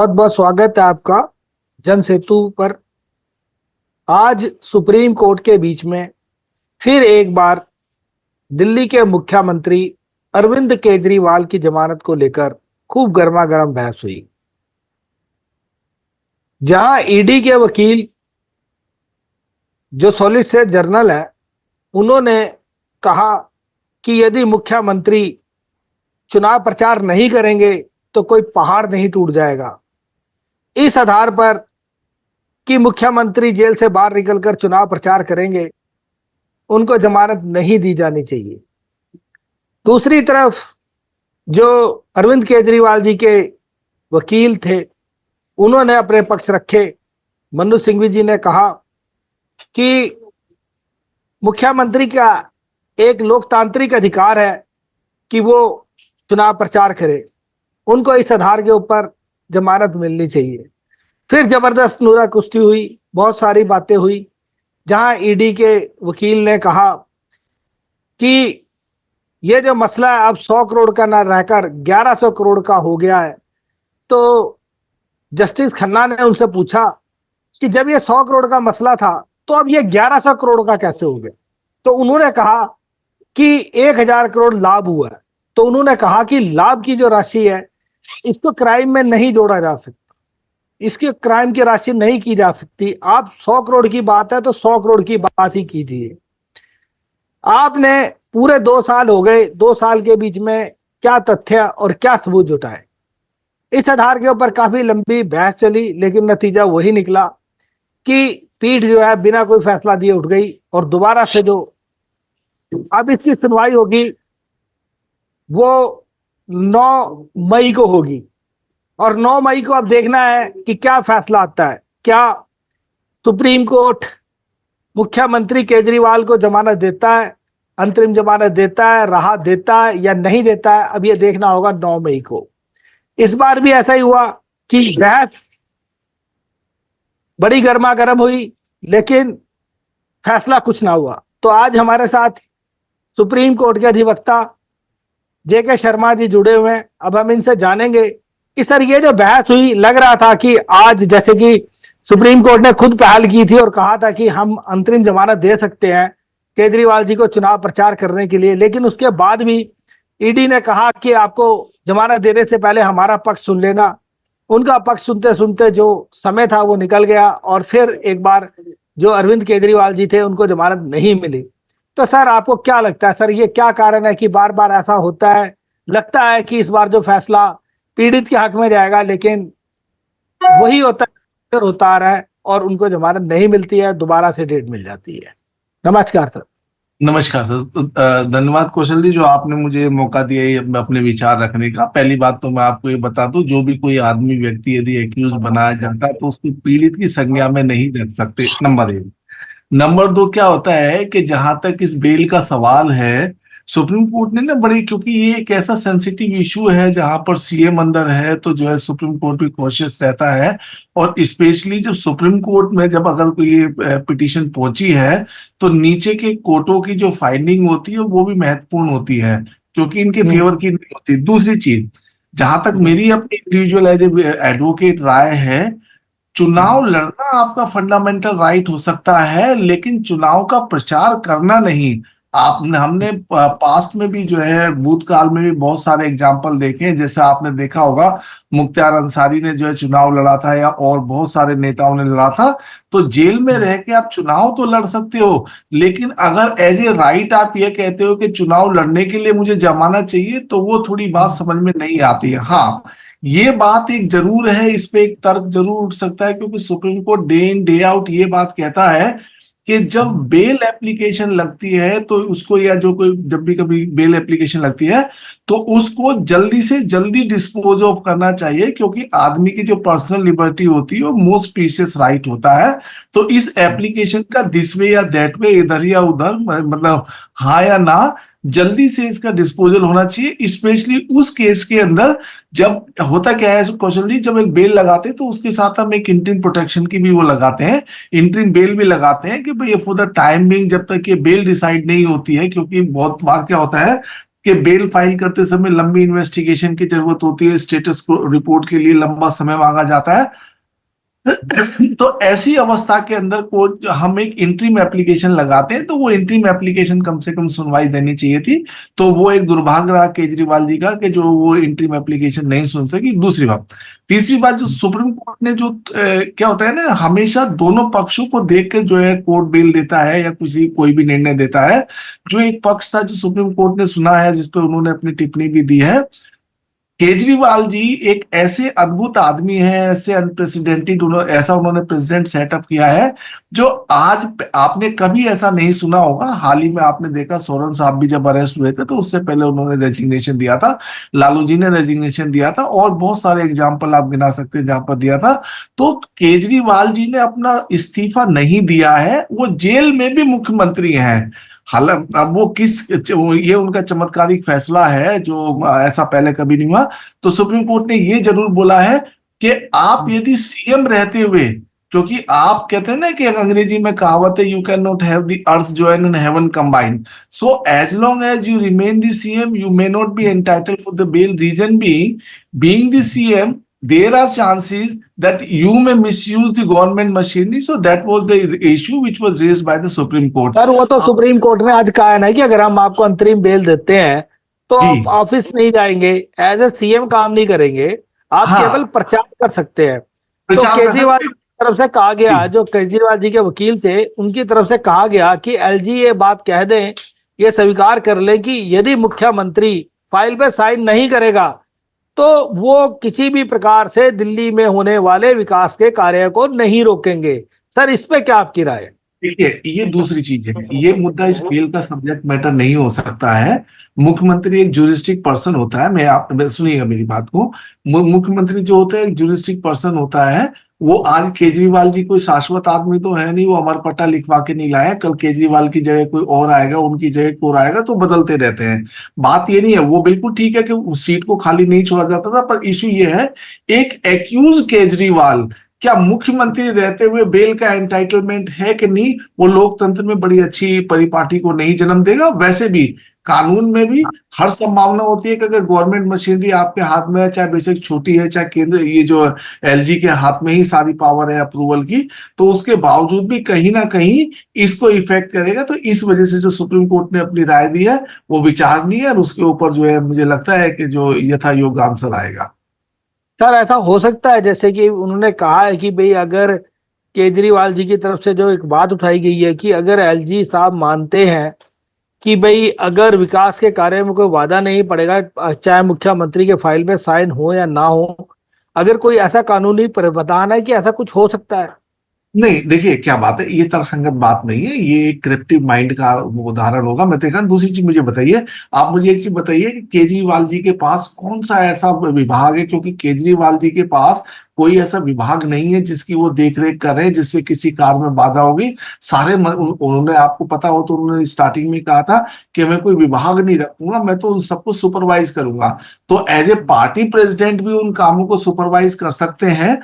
बहुत बहुत स्वागत है आपका जन सेतु पर। आज सुप्रीम कोर्ट के बीच में फिर एक बार दिल्ली के मुख्यमंत्री अरविंद केजरीवाल की जमानत को लेकर खूब गर्मा गर्म बहस हुई। जहां ईडी के वकील जो सॉलिसिटर जनरल है, उन्होंने कहा कि यदि मुख्यमंत्री चुनाव प्रचार नहीं करेंगे तो कोई पहाड़ नहीं टूट जाएगा। इस आधार पर कि मुख्यमंत्री जेल से बाहर निकलकर चुनाव प्रचार करेंगे, उनको जमानत नहीं दी जानी चाहिए। दूसरी तरफ जो अरविंद केजरीवाल जी के वकील थे, उन्होंने अपने पक्ष रखे। मनु सिंघवी जी ने कहा कि मुख्यमंत्री का एक लोकतांत्रिक अधिकार है कि वो चुनाव प्रचार करे, उनको इस आधार के ऊपर जमानत मिलनी चाहिए। फिर जबरदस्त नूरा कुश्ती हुई, बहुत सारी बातें हुई। जहां ईडी के वकील ने कहा कि ये जो मसला है अब 100 करोड़ का ना रहकर 1100 करोड़ का हो गया है। तो जस्टिस खन्ना ने उनसे पूछा कि जब ये 100 करोड़ का मसला था तो अब ये 1100 करोड़ का कैसे हो गया। तो उन्होंने कहा कि 1000 करोड़ लाभ हुआ है। तो उन्होंने कहा कि लाभ की जो राशि है, इसको क्राइम में नहीं जोड़ा जा सकता, इसकी क्राइम की राशि नहीं की जा सकती। आप 100 करोड़ की बात है तो 100 करोड़ की बात ही कीजिए। आपने पूरे 2 साल हो गए, 2 साल के बीच में क्या तथ्य और क्या सबूत जुटाए। इस आधार के ऊपर काफी लंबी बहस चली, लेकिन नतीजा वही निकला कि पीठ जो है बिना कोई फैसला दिए उठ गई। और दोबारा से जो अब इसकी सुनवाई होगी वो 9 मई को होगी। और 9 मई को अब देखना है कि क्या फैसला आता है। क्या सुप्रीम कोर्ट मुख्यमंत्री केजरीवाल को जमानत देता है, अंतरिम जमानत देता है, राहत देता है या नहीं देता है, अब यह देखना होगा 9 मई को। इस बार भी ऐसा ही हुआ कि बहस बड़ी गर्मा गर्म हुई, लेकिन फैसला कुछ ना हुआ। तो आज हमारे साथ सुप्रीम कोर्ट के अधिवक्ता जेके शर्मा जी जुड़े हुए हैं। अब हम इनसे जानेंगे कि सर, ये जो बहस हुई, लग रहा था कि आज जैसे कि सुप्रीम कोर्ट ने खुद पहल की थी और कहा था कि हम अंतरिम जमानत दे सकते हैं केजरीवाल जी को चुनाव प्रचार करने के लिए, लेकिन उसके बाद भी ईडी ने कहा कि आपको जमानत देने से पहले हमारा पक्ष सुन लेना। उनका पक्ष सुनते सुनते जो समय था वो निकल गया और फिर एक बार जो अरविंद केजरीवाल जी थे उनको जमानत नहीं मिली। तो सर, आपको क्या लगता है, सर ये क्या कारण है कि बार बार ऐसा होता है? लगता है कि इस बार जो फैसला पीड़ित के हक में जाएगा, लेकिन वही होता है, फिर होता आ रहा है और उनको जमानत नहीं मिलती है, दोबारा से डेट मिल जाती है। नमस्कार सर। नमस्कार सर। धन्यवाद कौशल जी, जो आपने मुझे मौका दिया ये अपने विचार रखने का। पहली बात तो मैं आपको ये बता दूं, जो भी कोई आदमी व्यक्ति यदि एक्यूज बनाया जाता है तो उसको पीड़ित की संज्ञा में नहीं रख सकते, नंबर एक। नंबर दो, क्या होता है कि जहां तक इस बेल का सवाल है, सुप्रीम कोर्ट ने ना बड़ी, क्योंकि ये एक ऐसा सेंसिटिव इशू है जहां पर सीएम अंदर है, तो जो है सुप्रीम कोर्ट भी कॉशियस रहता है। और स्पेशली जब सुप्रीम कोर्ट में जब अगर कोई ये पिटीशन पहुंची है, तो नीचे के कोर्टों की जो फाइंडिंग होती है वो भी महत्वपूर्ण होती है, क्योंकि इनके फेवर की नहीं होती। दूसरी चीज, जहां तक मेरी अपनी इंडिविजुअल एज एडवोकेट राय है, चुनाव लड़ना आपका फंडामेंटल राइट हो सकता है, लेकिन चुनाव का प्रचार करना नहीं। आपने हमने पास्ट में भी जो है भूतकाल में भी बहुत सारे एग्जाम्पल देखे हैं। जैसे आपने देखा होगा, मुख्तार अंसारी ने जो है चुनाव लड़ा था, या और बहुत सारे नेताओं ने लड़ा था। तो जेल में रह के आप चुनाव तो लड़ सकते हो, लेकिन अगर एज ए राइट आप ये कहते हो कि चुनाव लड़ने के लिए मुझे जमानत चाहिए, तो वो थोड़ी बात समझ में नहीं आती है। हाँ, ये बात एक जरूर है, इस पे एक तर्क जरूर उठ सकता है, क्योंकि supreme court day in day out ये बात कहता है कि जब बेल एप्लीकेशन लगती है तो उसको, या जो कोई जब भी कभी बेल एप्लीकेशन लगती है, तो उसको जल्दी से जल्दी डिस्पोज ऑफ करना चाहिए, क्योंकि आदमी की जो पर्सनल लिबर्टी होती है वो मोस्ट प्रीशियस राइट होता है। तो इस एप्लीकेशन का दिस वे या दैट वे, इधर या उधर, मतलब हाँ या ना, जल्दी से इसका डिस्पोजल होना चाहिए। स्पेशली उस केस के अंदर जब होता क्या है कौशल जी, जब एक बेल लगाते हैं तो उसके साथ हम एक इंटरिम प्रोटेक्शन की भी वो लगाते हैं, इंटरिम बेल भी लगाते हैं, कि भाई फॉर द टाइम बिंग, जब तक ये बेल डिसाइड नहीं होती है। क्योंकि बहुत बार क्या होता है कि बेल फाइल करते समय लंबी इन्वेस्टिगेशन की जरूरत होती है, स्टेटस रिपोर्ट के लिए लंबा समय मांगा जाता है। तो ऐसी अवस्था के अंदर को हम एक इंटरिम एप्लीकेशन लगाते हैं, तो वो इंटरिम एप्लीकेशन कम से कम सुनवाई देनी चाहिए थी। तो वो एक दुर्भाग्य रहा केजरीवाल जी का कि जो वो इंटरिम एप्लीकेशन नहीं सुन सकी। दूसरी बात, तीसरी बात, जो सुप्रीम कोर्ट ने जो क्या होता है ना, हमेशा दोनों पक्षों को देख के जो है कोर्ट बेल देता है या कोई भी निर्णय देता है। जो एक पक्ष था जो सुप्रीम कोर्ट ने सुना है, जिसपे उन्होंने अपनी टिप्पणी भी दी है, केजरीवाल जी एक ऐसे अद्भुत आदमी हैं, ऐसे अनप्रेसिडेंटेड, ऐसा उन्होंने प्रेसिडेंट सेटअप किया है जो आज आपने कभी ऐसा नहीं सुना होगा। हाल ही में आपने देखा सोरेन साहब भी जब अरेस्ट हुए थे तो उससे पहले उन्होंने रेजिग्नेशन दिया था, लालू जी ने रेजिग्नेशन दिया था, और बहुत सारे एग्जाम्पल आप गिना सकते हैं जहां पर दिया था। तो केजरीवाल जी ने अपना इस्तीफा नहीं दिया है, वो जेल में भी मुख्यमंत्री हैं। हालांकि अब वो ये उनका चमत्कारिक फैसला है जो ऐसा पहले कभी नहीं हुआ। तो सुप्रीम कोर्ट ने ये जरूर बोला है कि आप यदि सीएम रहते हुए, क्योंकि आप कहते हैं ना कि अंग्रेजी में कहावत है, you can not have the earth join and heaven combined, so as long as you remain the CM you may not be entitled for the bail. Reason being the CM there are chances that you may misuse the government machinery, so that was the issue which was raised by the Supreme Court। Sir वो तो supreme court ने आज कहा है ना कि अगर हम आपको अंतरिम बेल देते हैं तो जी आप ऑफिस नहीं जाएंगे, एज ए सीएम काम नहीं करेंगे, आप केवल हाँ, प्रचार कर सकते हैं। तो प्रचार कर केजरीवाल सकते की तरफ से कहा जी। गया, जो केजरीवाल जी के वकील थे उनकी तरफ से कहा गया कि एलजी ये बात कह दें, ये स्वीकार कर ले कि यदि मुख्यमंत्री फाइल पे साइन नहीं करेगा तो वो किसी भी प्रकार से दिल्ली में होने वाले विकास के कार्य को नहीं रोकेंगे। सर इस पे क्या आपकी राय है? देखिए, ये दूसरी चीज है, ये मुद्दा इस बिल का सब्जेक्ट मैटर नहीं हो सकता है। मुख्यमंत्री एक ज्यूरिस्टिक पर्सन होता है, सुनिएगा मेरी बात को। मुख्यमंत्री जो होता है एक ज्यूरिस्टिक पर्सन होता है। वो आज केजरीवाल जी कोई शाश्वत आदमी तो है नहीं, वो अमरपट्टा लिखवा के नहीं लाया, कल केजरीवाल की जगह कोई और आएगा, उनकी जगह कोई और आएगा, तो बदलते रहते हैं। बात ये नहीं है, वो बिल्कुल ठीक है कि उस सीट को खाली नहीं छोड़ा जाता था, पर इशू ये है, एक एक्यूज केजरीवाल क्या मुख्यमंत्री रहते हुए बेल का एंटाइटलमेंट है कि नहीं, वो लोकतंत्र में बड़ी अच्छी परिपाटी को नहीं जन्म देगा। वैसे भी कानून में भी हर संभावना होती है कि अगर गवर्नमेंट मशीनरी आपके हाथ में है, चाहे बेशक छोटी है, चाहे केंद्र ये जो एलजी के हाथ में ही सारी पावर है अप्रूवल की, तो उसके बावजूद भी कहीं ना कहीं इसको इफेक्ट करेगा। तो इस वजह से जो सुप्रीम कोर्ट ने अपनी राय दी है वो विचारणीय है, और उसके ऊपर जो है मुझे लगता है कि जो यथा योग्य आंसर आएगा। सर ऐसा हो सकता है जैसे कि उन्होंने कहा है कि भाई अगर केजरीवाल जी की तरफ से जो एक बात उठाई गई है कि अगर एलजी साहब मानते हैं कि भाई अगर विकास के कार्य में कोई वादा नहीं पड़ेगा, चाहे मुख्यमंत्री के फाइल में साइन हो या ना हो, अगर कोई ऐसा कानूनी प्रावधान है कि ऐसा कुछ हो सकता है। नहीं, देखिए क्या बात है, ये तर्कसंगत बात नहीं है, ये एक क्रिप्टिव माइंड का उदाहरण होगा। मैं देखा। दूसरी चीज मुझे बताइए, आप मुझे एक चीज बताइए कि केजरीवाल जी के पास कौन सा ऐसा विभाग है, क्योंकि केजरीवाल जी के पास कोई ऐसा विभाग नहीं है जिसकी वो देख रेख कर रहे हैं जिससे किसी कार्य में बाधा होगी। उन्होंने, आपको पता हो तो उन्होंने स्टार्टिंग में कहा था कि मैं कोई विभाग नहीं रखूंगा, मैं तो उन सबको सुपरवाइज करूंगा। तो एज ए पार्टी प्रेसिडेंट भी उन कामों को सुपरवाइज कर सकते हैं,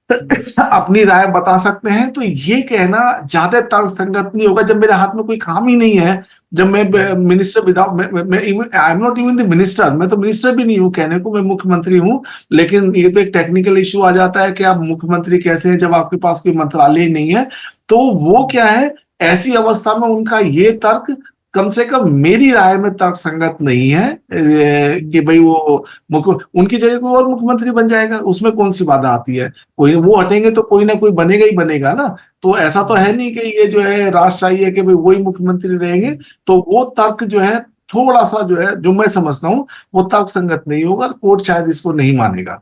अपनी राय बता सकते हैं। तो ये कहना ज्यादा तर्कसंगत नहीं होगा जब मेरे हाथ में कोई काम ही नहीं है, जब मैं minister without, I am not even the minister, मैं तो मिनिस्टर भी नहीं हूं कहने को, मैं मुख्यमंत्री हूं। लेकिन ये तो एक टेक्निकल इश्यू आ जाता है कि आप मुख्यमंत्री कैसे हैं जब आपके पास कोई मंत्रालय ही नहीं है। तो वो क्या है, ऐसी अवस्था में उनका ये तर्क कम से कम मेरी राय में तर्क संगत नहीं है कि भाई वो मुख्य उनकी जगह कोई और मुख्यमंत्री बन जाएगा, उसमें कौन सी बाधा आती है। कोई वो हटेंगे तो कोई ना कोई बनेगा ही बनेगा ना। तो ऐसा तो है नहीं कि ये जो है राजशाही है कि भाई वही मुख्यमंत्री रहेंगे। तो वो तर्क जो है थोड़ा सा जो है, जो मैं समझता हूँ वो तर्क संगत नहीं होगा, कोर्ट शायद इसको नहीं मानेगा।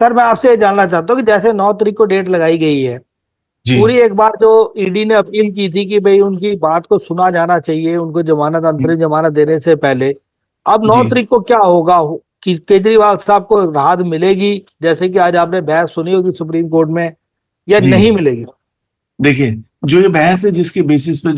सर मैं आपसे ये जानना चाहता हूँ कि जैसे 9 तारीख को डेट लगाई गई है, जी पूरी एक बार जो ईडी ने अपील की थी कि भाई उनकी बात को सुना जाना चाहिए, उनको जमानत, अंतरिम जमानत देने से पहले, अब 9 तारीख को क्या होगा कि केजरीवाल साहब को राहत मिलेगी जैसे कि आज आपने बहस सुनी होगी सुप्रीम कोर्ट में, या जी नहीं मिलेगी? देखिए, जो ये बहस है जिसके बेसिस पे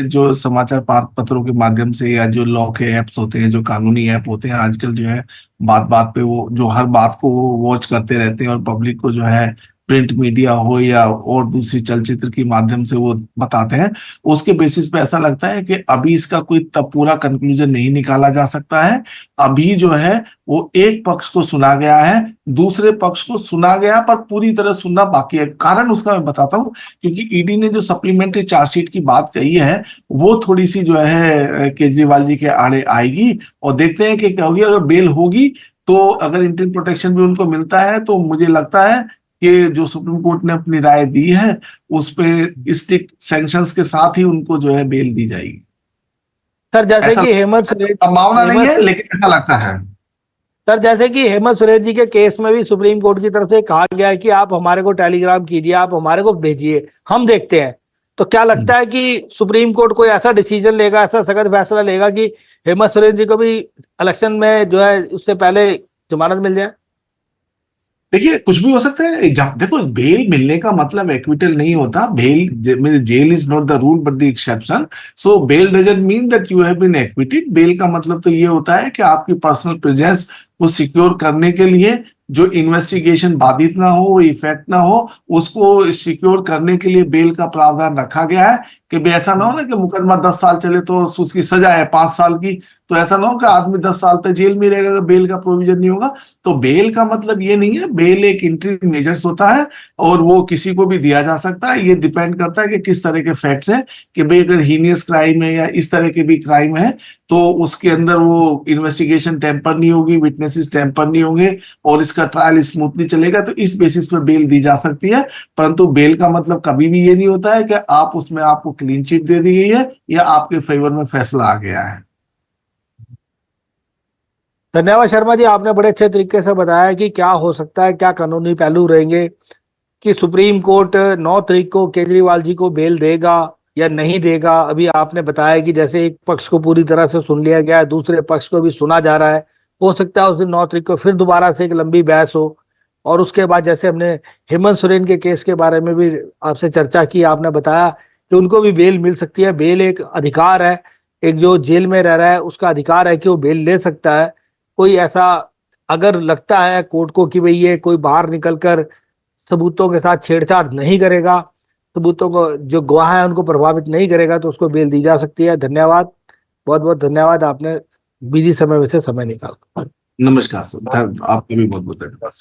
जो समाचार पत्रों के माध्यम से या जो लॉ के ऐप्स होते हैं, जो कानूनी ऐप होते हैं आजकल, जो है बात बात पे वो जो हर बात को वो वॉच करते रहते हैं और पब्लिक को जो है प्रिंट मीडिया हो या और दूसरी चलचित्र के माध्यम से वो बताते हैं, उसके बेसिस पे ऐसा लगता है कि अभी इसका कोई तब पूरा कंक्लूजन नहीं निकाला जा सकता है। अभी जो है वो एक पक्ष को सुना गया है, दूसरे पक्ष को सुना गया पर पूरी तरह सुनना बाकी है। कारण उसका मैं बताता हूँ, क्योंकि ईडी ने जो सप्लीमेंट्री चार्जशीट की बात कही है वो थोड़ी सी जो है केजरीवाल जी के आड़े आएगी, और देखते हैं कि क्या होगी। अगर बेल होगी तो अगर इंटरिम प्रोटेक्शन भी उनको मिलता है तो मुझे लगता है कि जो सुप्रीम कोर्ट ने अपनी राय दी है उस पे स्ट्रिक्ट सैंक्शंस के साथ ही उनको जो है बेल दी जाएगी। सर जैसे ऐसा कि हेमंत संभावना नहीं है, हेमंत लेकिन ऐसा लगता है। सर जैसे कि हेमंत सोरेन जी के केस में भी सुप्रीम कोर्ट की तरफ से कहा गया है कि आप हमारे को टेलीग्राम कीजिए, आप हमारे को भेजिए, हम देखते हैं। तो क्या लगता है कि सुप्रीम कोर्ट कोई ऐसा डिसीजन लेगा, ऐसा सख्त फैसला लेगा कि हेमंत सोरेन जी को भी इलेक्शन में जो है उससे पहले जमानत मिल जाए? देखिए कुछ भी हो सकता है। देखो, बेल मिलने का मतलब एक्विटल नहीं होता। Bail, jail is not the rule but the exception. So bail doesn't mean that you have been acquitted. Bail का मतलब तो ये होता है कि आपकी पर्सनल प्रेजेंस को सिक्योर करने के लिए, जो इन्वेस्टिगेशन बाधित ना हो, इफेक्ट ना हो, उसको सिक्योर करने के लिए बेल का प्रावधान रखा गया है। कि भाई ऐसा ना हो ना कि मुकदमा 10 साल चले तो उसकी सजा है 5 साल की, तो ऐसा ना हो कि आदमी 10 साल तक जेल में रहेगा, बेल का प्रोविजन नहीं होगा। तो बेल का मतलब ये नहीं है। बेल एक इंटरिम मेजर्स होता है और वो किसी को भी दिया जा सकता है। ये डिपेंड करता है कि किस तरह के फैक्ट्स हैं, कि भाई अगर हीनियस क्राइम है या इस तरह के भी क्राइम है तो उसके अंदर वो इन्वेस्टिगेशन टेम्पर नहीं होगी, विटनेसेस टेम्पर नहीं होंगे और इसका ट्रायल स्मूथली चलेगा, तो इस बेसिस पे बेल दी जा सकती है। परंतु बेल का मतलब कभी भी ये नहीं होता है कि आप उसमें आपको क्लीन चिट दे दी गई है या आपके फेवर में फैसला आ गया है। धन्यवाद शर्मा जी, आपने बड़े अच्छे तरीके से बताया कि क्या हो सकता है, क्या कानूनी पहलू रहेंगे, कि सुप्रीम कोर्ट 9 तारीख को केजरीवाल जी को बेल देगा या नहीं देगा। अभी आपने बताया कि जैसे एक पक्ष को पूरी तरह से सुन लिया गया है, दूसरे पक्ष को भी सुना जा रहा है। हो सकता है उस दिन 9 तारीख को फिर दोबारा से एक लंबी बहस हो। और उसके बाद जैसे हमने हेमंत सोरेन के केस के बारे में भी आपसे चर्चा की, आपने बताया कि उनको भी बेल मिल सकती है। बेल एक अधिकार है, एक जो जेल में रह रहा है उसका अधिकार है कि वो बेल ले सकता है। कोई ऐसा अगर लगता है कोर्ट को कि भाई ये कोई बाहर निकलकर सबूतों के साथ छेड़छाड़ नहीं करेगा, सबूतों को जो गवाह है उनको प्रभावित नहीं करेगा, तो उसको बेल दी जा सकती है। धन्यवाद, बहुत बहुत धन्यवाद, आपने बिजी समय में से समय निकाला। नमस्कार सर, आपका भी बहुत बहुत धन्यवाद।